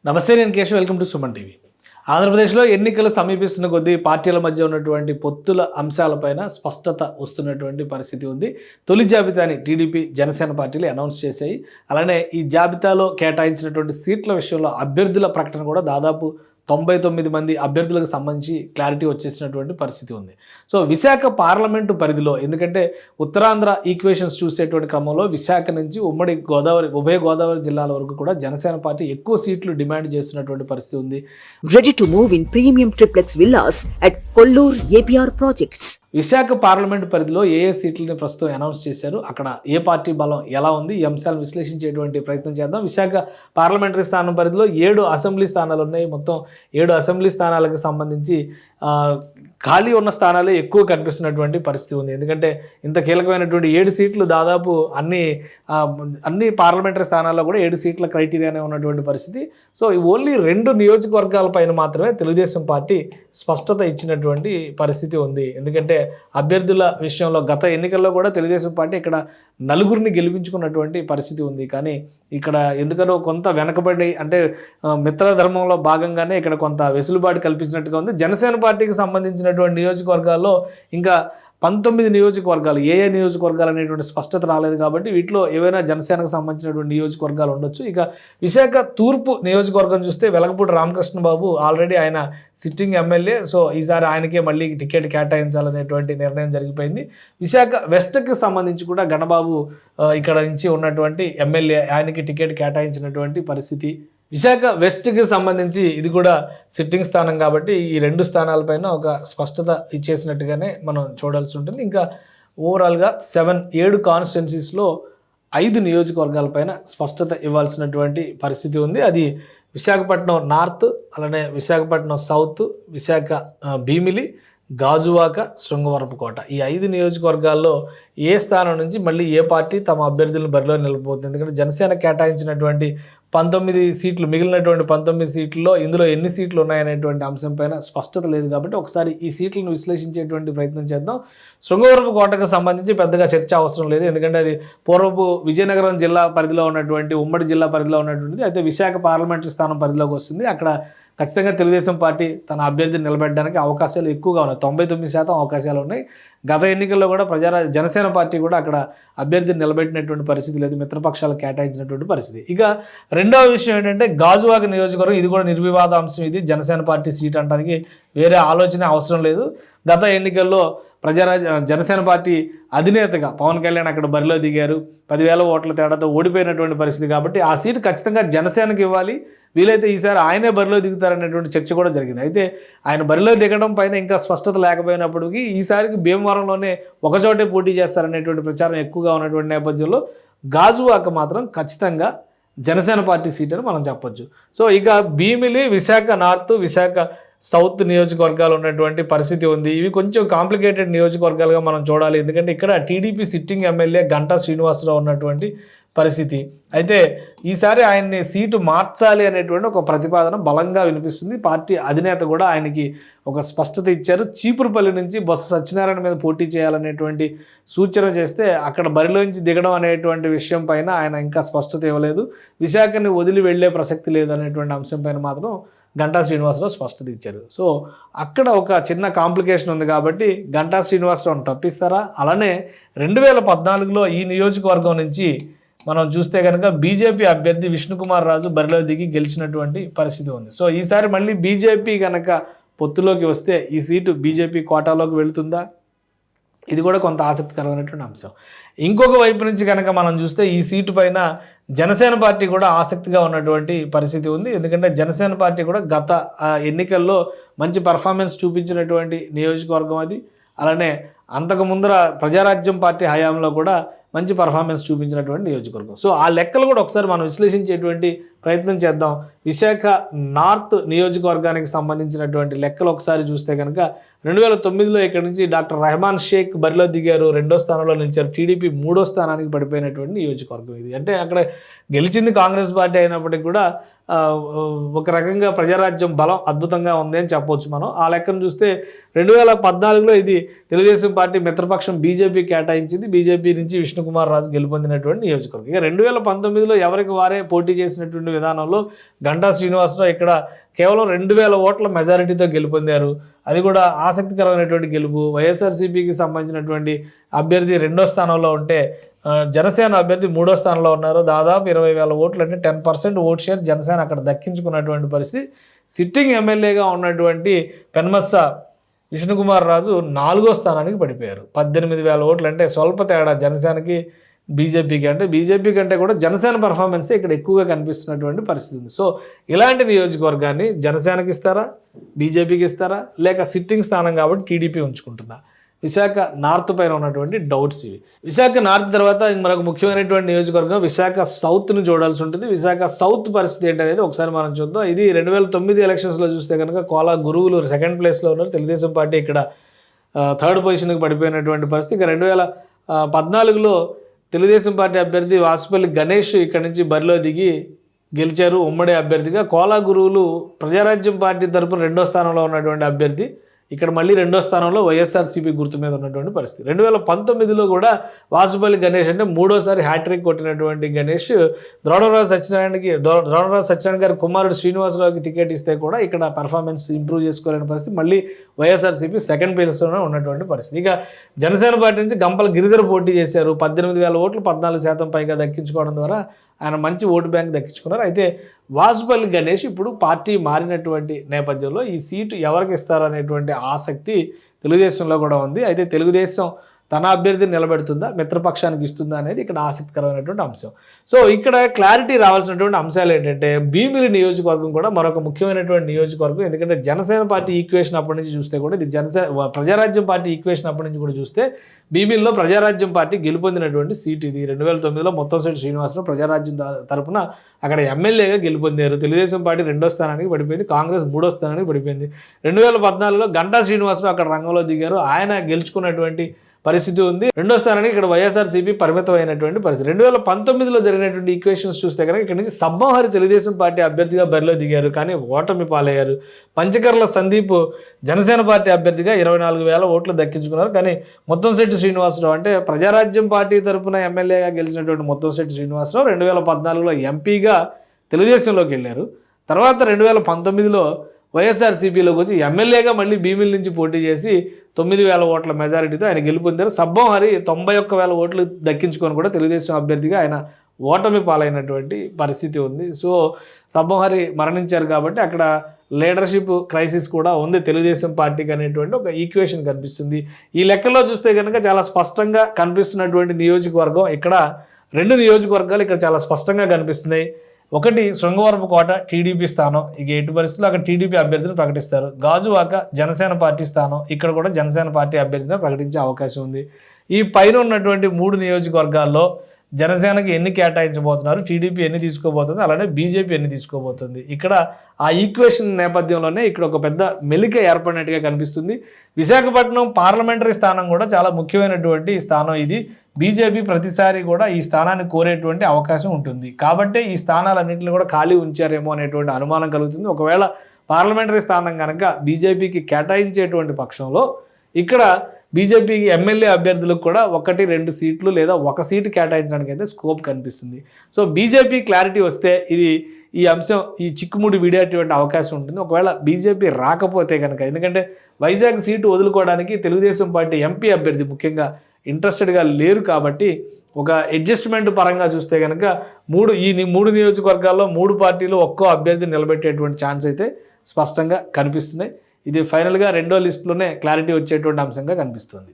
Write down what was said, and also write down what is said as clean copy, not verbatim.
నమస్తే, నేను Keshav. Welcome to Suman TV. ఆంధ్రప్రదేశ్లో ఎన్నికలు సమీపిస్తున్న కొద్దీ పార్టీల మధ్య ఉన్నటువంటి పొత్తుల అంశాలపైన స్పష్టత వస్తున్నటువంటి పరిస్థితి ఉంది. తొలి జాబితాని టీడీపీ, జనసేన పార్టీలు అనౌన్స్ చేశాయి. అలానే ఈ జాబితాలో కేటాయించినటువంటి సీట్ల విషయంలో అభ్యర్థుల ప్రకటన కూడా దాదాపు 99 మంది అభ్యర్థులకు సంబంధించి క్లారిటీ వచ్చేసినటువంటి పరిస్థితి ఉంది. సో విశాఖ పార్లమెంటు పరిధిలో, ఎందుకంటే ఉత్తరాంధ్ర ఈక్వేషన్స్ చూసేటువంటి క్రమంలో విశాఖ నుంచి ఉభయ గోదావరి జిల్లాల వరకు కూడా జనసేన పార్టీ ఎక్కువ సీట్లు డిమాండ్ చేస్తున్నటువంటి పరిస్థితి ఉంది. Ready to move in premium triplex villas at Kollur APR Projects. Visakha parliament పరిధిలో ఏ సీట్లని ప్రస్తుతం అనౌన్స్ చేశారు, అక్కడ ఏ పార్టీ బలం ఎలా ఉంది, ఈ అంశాలను విశ్లేషించేటువంటి ప్రయత్నం చేద్దాం. విశాఖ పార్లమెంటరీ స్థానం పరిధిలో 7 అసెంబ్లీ స్థానాలు ఉన్నాయి. మొత్తం 7 అసెంబ్లీ స్థానాలకు సంబంధించి ఖాళీ ఉన్న స్థానాలే ఎక్కువ కనిపిస్తున్నటువంటి పరిస్థితి ఉంది. ఎందుకంటే ఇంత కీలకమైనటువంటి 7 సీట్లు దాదాపు అన్ని పార్లమెంటరీ స్థానాల్లో కూడా 7 సీట్ల క్రైటీరియానే ఉన్నటువంటి పరిస్థితి. సో ఓన్లీ 2 నియోజకవర్గాల పైన మాత్రమే తెలుగుదేశం పార్టీ స్పష్టత ఇచ్చినటువంటి పరిస్థితి ఉంది. ఎందుకంటే అభ్యర్థుల విషయంలో గత ఎన్నికల్లో కూడా తెలుగుదేశం పార్టీ ఇక్కడ 4 గెలిపించుకున్నటువంటి పరిస్థితి ఉంది. కానీ ఇక్కడ ఎందుకనో కొంత వెనకబడి, అంటే మిత్రధర్మంలో భాగంగానే ఇక్కడ కొంత వెసులుబాటు కల్పించినట్టుగా ఉంది. జనసేన పార్టీకి సంబంధించినటువంటి నియోజకవర్గాల్లో ఇంకా 19 నియోజకవర్గాలు, ఏ నియోజకవర్గాలు అనేటువంటి స్పష్టత రాలేదు. కాబట్టి వీటిలో ఏవైనా జనసేనకు సంబంధించినటువంటి నియోజకవర్గాలు ఉండొచ్చు. ఇక విశాఖ తూర్పు నియోజకవర్గం చూస్తే వెలగపూడి రామకృష్ణ బాబు ఆల్రెడీ ఆయన సిట్టింగ్ ఎమ్మెల్యే. సో ఈసారి ఆయనకే మళ్ళీ టికెట్ కేటాయించాలనేటువంటి నిర్ణయం జరిగిపోయింది. విశాఖ వెస్ట్కి సంబంధించి కూడా గణబాబు ఇక్కడ నుంచి ఉన్నటువంటి ఎమ్మెల్యే, ఆయనకి టికెట్ కేటాయించినటువంటి పరిస్థితి. విశాఖ వెస్ట్కి సంబంధించి ఇది కూడా సిట్టింగ్ స్థానం కాబట్టి ఈ 2 స్థానాలపైన ఒక స్పష్టత ఇచ్చేసినట్టుగానే మనం చూడాల్సి ఉంటుంది. ఇంకా ఓవరాల్గా 7 కాన్స్టిట్యున్సీస్లో 5 నియోజకవర్గాలపైన స్పష్టత ఇవ్వాల్సినటువంటి పరిస్థితి ఉంది. అది విశాఖపట్నం నార్త్, అలానే విశాఖపట్నం సౌత్, విశాఖ భీమిలి, గాజువాక, శృంగవరపుకోట, ఈ 5 నియోజకవర్గాల్లో ఏ స్థానం నుంచి మళ్ళీ ఏ పార్టీ తమ అభ్యర్థులను బరిలో నిలబోతుంది. ఎందుకంటే జనసేన కేటాయించినటువంటి 19 సీట్లు, మిగిలినటువంటి 19 సీట్లలో ఇందులో ఎన్ని సీట్లు ఉన్నాయనేటువంటి అంశం పైన స్పష్టత లేదు. కాబట్టి ఒకసారి ఈ సీట్లను విశ్లేషించేటువంటి ప్రయత్నం చేద్దాం. శృంగవరపుకోటకు సంబంధించి పెద్దగా చర్చ అవసరం లేదు. ఎందుకంటే అది పూర్వపు విజయనగరం జిల్లా పరిధిలో ఉన్నటువంటి, ఉమ్మడి జిల్లా పరిధిలో ఉన్నటువంటిది. అయితే విశాఖ పార్లమెంటరీ స్థానం పరిధిలోకి వస్తుంది. అక్కడ ఖచ్చితంగా తెలుగుదేశం పార్టీ తన అభ్యర్థిని నిలబెట్టడానికి అవకాశాలు ఎక్కువగా ఉన్నాయి. 99% అవకాశాలు ఉన్నాయి. గత ఎన్నికల్లో కూడా జనసేన పార్టీ కూడా అక్కడ అభ్యర్థిని నిలబెట్టినటువంటి పరిస్థితి లేదు, మిత్రపక్షాలకు కేటాయించినటువంటి పరిస్థితి. ఇక రెండవ విషయం ఏంటంటే గాజువాక నియోజకవర్గం, ఇది కూడా నిర్వివాద అంశం. ఇది జనసేన పార్టీ సీట్ అనడానికి వేరే ఆలోచన అవసరం లేదు. గత ఎన్నికల్లో జనసేన పార్టీ అధినేతగా పవన్ కళ్యాణ్ అక్కడ బరిలో దిగారు. 10,000 ఓట్ల తేడాతో ఓడిపోయినటువంటి పరిస్థితి. కాబట్టి ఆ సీటు ఖచ్చితంగా జనసేనకి ఇవ్వాలి, వీలైతే ఈసారి ఆయనే బరిలో దిగుతారనేటువంటి చర్చ కూడా జరిగింది. అయితే ఆయన బరిలో దిగడం పైన ఇంకా స్పష్టత లేకపోయినప్పటికీ ఈసారికి భీమవరంలోనే ఒకచోటే పోటీ చేస్తారనేటువంటి ప్రచారం ఎక్కువగా ఉన్నటువంటి నేపథ్యంలో గాజువాక మాత్రం ఖచ్చితంగా జనసేన పార్టీ సీట్ అని మనం చెప్పొచ్చు. సో ఇక భీమిలి, విశాఖ నార్త్, విశాఖ సౌత్ నియోజకవర్గాలు ఉన్నటువంటి పరిస్థితి ఉంది. ఇవి కొంచెం కాంప్లికేటెడ్ నియోజకవర్గాలుగా మనం చూడాలి. ఎందుకంటే ఇక్కడ టీడీపీ సిట్టింగ్ ఎమ్మెల్యే గంటా శ్రీనివాసరావు ఉన్నటువంటి పరిస్థితి. అయితే ఈసారి ఆయన్ని సీటు మార్చాలి అనేటువంటి ఒక ప్రతిపాదన బలంగా వినిపిస్తుంది. పార్టీ అధినేత కూడా ఆయనకి ఒక స్పష్టత ఇచ్చారు. చీపురుపల్లి నుంచి బొత్స సత్యనారాయణ మీద పోటీ చేయాలనేటువంటి సూచన చేస్తే అక్కడ బరిలోంచి దిగడం అనేటువంటి విషయం పైన ఆయన ఇంకా స్పష్టత ఇవ్వలేదు. విశాఖని వదిలి వెళ్లే ప్రసక్తి లేదు అనేటువంటి అంశం పైన మాత్రం గంటా శ్రీనివాసరావు స్పష్టత ఇచ్చారు. సో అక్కడ ఒక చిన్న కాంప్లికేషన్ ఉంది. కాబట్టి గంటా శ్రీనివాసరావుని తప్పిస్తారా? అలానే 2014లో ఈ నియోజకవర్గం నుంచి మనం చూస్తే కనుక బీజేపీ అభ్యర్థి విష్ణుకుమార్ రాజు బరిలో దిగి గెలిచినటువంటి పరిస్థితి ఉంది. సో ఈసారి మళ్ళీ బీజేపీ కనుక పొత్తులోకి వస్తే ఈ సీటు బీజేపీ కోటాలోకి వెళుతుందా? ఇది కూడా కొంత ఆసక్తికరమైనటువంటి అంశం. ఇంకొక వైపు నుంచి కనుక మనం చూస్తే ఈ సీటు పైన జనసేన పార్టీ కూడా ఆసక్తిగా ఉన్నటువంటి పరిస్థితి ఉంది. ఎందుకంటే జనసేన పార్టీ కూడా గత ఎన్నికల్లో మంచి పర్ఫార్మెన్స్ చూపించినటువంటి నియోజకవర్గం అది. అలానే అంతకు ముందర ప్రజారాజ్యం పార్టీ హయాంలో కూడా మంచి పర్ఫార్మెన్స్ చూపించినటువంటి నియోజకవర్గం. సో ఆ లెక్కలు కూడా ఒకసారి మనం విశ్లేషించేటువంటి ప్రయత్నం చేద్దాం. విశాఖ నార్త్ నియోజకవర్గానికి సంబంధించినటువంటి లెక్కలు ఒకసారి చూస్తే కనుక 2009లో ఇక్కడ నుంచి డాక్టర్ రెహమాన్ షేక్ బరిలో దిగారు, 2వ స్థానంలో నిలిచారు. టీడీపీ 3వ స్థానానికి పడిపోయినటువంటి నియోజకవర్గం ఇది. అంటే అక్కడ గెలిచింది కాంగ్రెస్ పార్టీ అయినప్పటికీ కూడా ఒక రకంగా ప్రజారాజ్యం బలం అద్భుతంగా ఉంది అని చెప్పవచ్చు మనం. ఆ లెక్కను చూస్తే 2014లో ఇది తెలుగుదేశం పార్టీ మిత్రపక్షం బీజేపీ కేటాయించింది. బీజేపీ నుంచి విష్ణుకుమార్ రాజు గెలుపొందినటువంటి నియోజకవర్గం. ఇక 2019లో ఎవరికి వారే పోటీ చేసినటువంటి విధానంలో గంటా శ్రీనివాసరావు ఇక్కడ కేవలం 2000 ఓట్ల మెజారిటీతో గెలుపొందారు. అది కూడా ఆసక్తికరమైనటువంటి గెలుపు. వైఎస్ఆర్సీపీకి సంబంధించినటువంటి అభ్యర్థి 2వ స్థానంలో ఉంటే జనసేన అభ్యర్థి 3వ స్థానంలో ఉన్నారు. దాదాపు 20,000 ఓట్లు అంటే 10% ఓట్ షేర్ జనసేన అక్కడ దక్కించుకున్నటువంటి పరిస్థితి. సిట్టింగ్ ఎమ్మెల్యేగా ఉన్నటువంటి పెన్మస్స విష్ణుకుమార్ రాజు 4వ స్థానానికి పడిపోయారు. 18,000 ఓట్లు అంటే స్వల్ప తేడా జనసేనకి బీజేపీకి. అంటే బీజేపీ కంటే కూడా జనసేన పర్ఫార్మెన్సే ఇక్కడ ఎక్కువగా కనిపిస్తున్నటువంటి పరిస్థితి ఉంది. సో ఇలాంటి నియోజకవర్గాన్ని జనసేనకి ఇస్తారా, బీజేపీకి ఇస్తారా, లేక సిట్టింగ్ స్థానం కాబట్టి టీడీపీ ఉంచుకుంటుందా? విశాఖ నార్త్ పైన ఉన్నటువంటి డౌట్స్ ఇవి. విశాఖ నార్త్ తర్వాత మరొక ముఖ్యమైనటువంటి నియోజకవర్గం విశాఖ సౌత్ని చూడాల్సి ఉంటుంది. విశాఖ సౌత్ పరిస్థితి ఏంటనేది ఒకసారి మనం చూద్దాం. ఇది 2009 ఎలక్షన్స్లో చూస్తే కనుక కోలా గురువులు 2nd ప్లేస్లో ఉన్నారు. తెలుగుదేశం పార్టీ ఇక్కడ 3rd పొజిషన్కి పడిపోయినటువంటి పరిస్థితి. ఇక 2014లో తెలుగుదేశం పార్టీ అభ్యర్థి వాసుపల్లి గణేష్ ఇక్కడ నుంచి బరిలో దిగి గెలిచారు ఉమ్మడి అభ్యర్థిగా. కోలా గురువులు ప్రజారాజ్యం పార్టీ తరపున 2వ స్థానంలో ఉన్నటువంటి అభ్యర్థి. ఇక్కడ మళ్ళీ 2వ స్థానంలో వైఎస్ఆర్సీపీ గుర్తు మీద ఉన్నటువంటి పరిస్థితి. 2019లో కూడా వాసుపల్లి గణేష్ అంటే 3వసారి హ్యాట్రిక్ కొట్టినటువంటి గణేష్ ద్రోణరాజు సత్యనారాయణ గారి కుమారుడు శ్రీనివాసరావుకి టికెట్ ఇస్తే కూడా ఇక్కడ పర్ఫార్మెన్స్ ఇంప్రూవ్ చేసుకోలేని పరిస్థితి. మళ్ళీ వైఎస్ఆర్సీపీ 2nd ప్లేస్లోనే ఉన్నటువంటి పరిస్థితి. ఇక జనసేన పార్టీ నుంచి గంపల గిరిధర్ పోటీ చేశారు. 18,000 ఓట్లు 14% పైగా దక్కించుకోవడం ద్వారా ఆయన మంచి ఓటు బ్యాంక్ దక్కించుకున్నారు. అయితే వాసుపల్లి గణేష్ ఇప్పుడు పార్టీ మారినటువంటి నేపథ్యంలో ఈ సీటు ఎవరికి ఇస్తారు అనేటువంటి ఆసక్తి తెలుగుదేశంలో కూడా ఉంది. అయితే తెలుగుదేశం తన అభ్యర్థిని నిలబెడుతుందా, మిత్రపక్షానికి ఇస్తుందా అనేది ఇక్కడ ఆసక్తికరమైనటువంటి అంశం. సో ఇక్కడ క్లారిటీ రావాల్సినటువంటి అంశాలు ఏంటంటే భీమిలి నియోజకవర్గం కూడా మరొక ముఖ్యమైనటువంటి నియోజకవర్గం. ఎందుకంటే జనసేన పార్టీ ఈక్వేషన్ అప్పటి నుంచి చూస్తే కూడా ఇది ప్రజారాజ్యం పార్టీ ఈక్వేషన్ అప్పటి నుంచి కూడా చూస్తే భీమిలిలో ప్రజారాజ్యం పార్టీ గెలుపొందినటువంటి సీట్ ఇది. 2009లో ముత్తంశెట్టి శ్రీనివాసరావు ప్రజారాజ్యం తరపున అక్కడ ఎమ్మెల్యేగా గెలుపొందారు. తెలుగుదేశం పార్టీ 2వ స్థానానికి పడిపోయింది, కాంగ్రెస్ 3వ స్థానానికి పడిపోయింది. 2014లో గంటా శ్రీనివాసరావు అక్కడ రంగంలో దిగారు. ఆయన గెలుచుకున్నటువంటి పరిస్థితి ఉంది. 2వ స్థానానికి ఇక్కడ వైఎస్ఆర్సీపీ పరిమితమైనటువంటి పరిస్థితి. 2019లో జరిగినటువంటి ఈక్వేషన్స్ చూస్తే కనుక ఇక్కడ నుంచి సబ్బంహరి తెలుగుదేశం పార్టీ అభ్యర్థిగా బరిలో దిగారు, కానీ ఓటమి పాలయ్యారు. పంచకర్ల సందీప్ జనసేన పార్టీ అభ్యర్థిగా 24,000 ఓట్లు దక్కించుకున్నారు. కానీ ముత్తంశెట్టి శ్రీనివాసరావు అంటే ప్రజారాజ్యం పార్టీ తరఫున ఎమ్మెల్యేగా గెలిచినటువంటి ముత్తంశెట్టి శ్రీనివాసరావు 2014లో ఎంపీగా తెలుగుదేశంలోకి వెళ్ళారు. తర్వాత 2019లో వైఎస్ఆర్సీపీలోకి వచ్చి ఎమ్మెల్యేగా మళ్ళీ భీమిలి నుంచి పోటీ చేసి 9,000 ఓట్ల మెజారిటీతో ఆయన గెలుపొందారు. సబ్బంహరి 91,000 ఓట్లు దక్కించుకొని కూడా తెలుగుదేశం అభ్యర్థిగా ఆయన ఓటమి పాలైనటువంటి పరిస్థితి ఉంది. సో సబ్బంహరి మరణించారు కాబట్టి అక్కడ లీడర్షిప్ క్రైసిస్ కూడా ఉంది తెలుగుదేశం పార్టీకి అనేటువంటి ఒక ఈక్వేషన్ కనిపిస్తుంది. ఈ లెక్కలో చూస్తే కనుక చాలా స్పష్టంగా కనిపిస్తున్నటువంటి నియోజకవర్గం ఇక్కడ 2 నియోజకవర్గాలు ఇక్కడ చాలా స్పష్టంగా కనిపిస్తున్నాయి. ఒకటి శృంగవరపు కోట టీడీపీ స్థానం, ఇక ఎటు పరిస్థితుల్లో అక్కడ టీడీపీ అభ్యర్థిని ప్రకటిస్తారు. గాజువాక జనసేన పార్టీ స్థానం, ఇక్కడ కూడా జనసేన పార్టీ అభ్యర్థిని ప్రకటించే అవకాశం ఉంది. ఈ పైన ఉన్నటువంటి 3 నియోజకవర్గాల్లో జనసేనకి ఎన్ని కేటాయించబోతున్నారు, టీడీపీ ఎన్ని తీసుకోబోతుంది, అలానే బీజేపీ ఎన్ని తీసుకోబోతుంది. ఇక్కడ ఆ ఈక్వేషన్ నేపథ్యంలోనే ఇక్కడ ఒక పెద్ద మెలిక ఏర్పడినట్టుగా కనిపిస్తుంది. విశాఖపట్నం పార్లమెంటరీ స్థానం కూడా చాలా ముఖ్యమైనటువంటి స్థానం ఇది. బీజేపీ ప్రతిసారి కూడా ఈ స్థానాన్ని కోరేటువంటి అవకాశం ఉంటుంది. కాబట్టి ఈ స్థానాలన్నింటినీ కూడా ఖాళీ ఉంచారేమో అనేటువంటి అనుమానం కలుగుతుంది. ఒకవేళ పార్లమెంటరీ స్థానం కనుక బీజేపీకి కేటాయించేటువంటి పక్షంలో ఇక్కడ బీజేపీకి ఎమ్మెల్యే అభ్యర్థులకు కూడా 1-2 సీట్లు లేదా 1 సీటు కేటాయించడానికి అయితే స్కోప్ కనిపిస్తుంది. సో బీజేపీ క్లారిటీ వస్తే ఈ అంశం ఈ చిక్కుముడి వీడేటువంటి అవకాశం ఉంటుంది. ఒకవేళ బీజేపీ రాకపోతే కనుక, ఎందుకంటే వైజాగ్ సీటు వదులుకోవడానికి తెలుగుదేశం పార్టీ ఎంపీ అభ్యర్థి ముఖ్యంగా ఇంట్రెస్టెడ్గా లేరు కాబట్టి ఒక అడ్జస్ట్మెంట్ పరంగా చూస్తే కనుక 3 నియోజకవర్గాల్లో 3 పార్టీలు ఒక్కో అభ్యర్థిని నిలబెట్టేటువంటి ఛాన్స్ అయితే స్పష్టంగా కనిపిస్తున్నాయి. ఇది ఫైనల్గా 2వ లిస్టులోనే క్లారిటీ వచ్చేటువంటి అంశంగా కనిపిస్తుంది.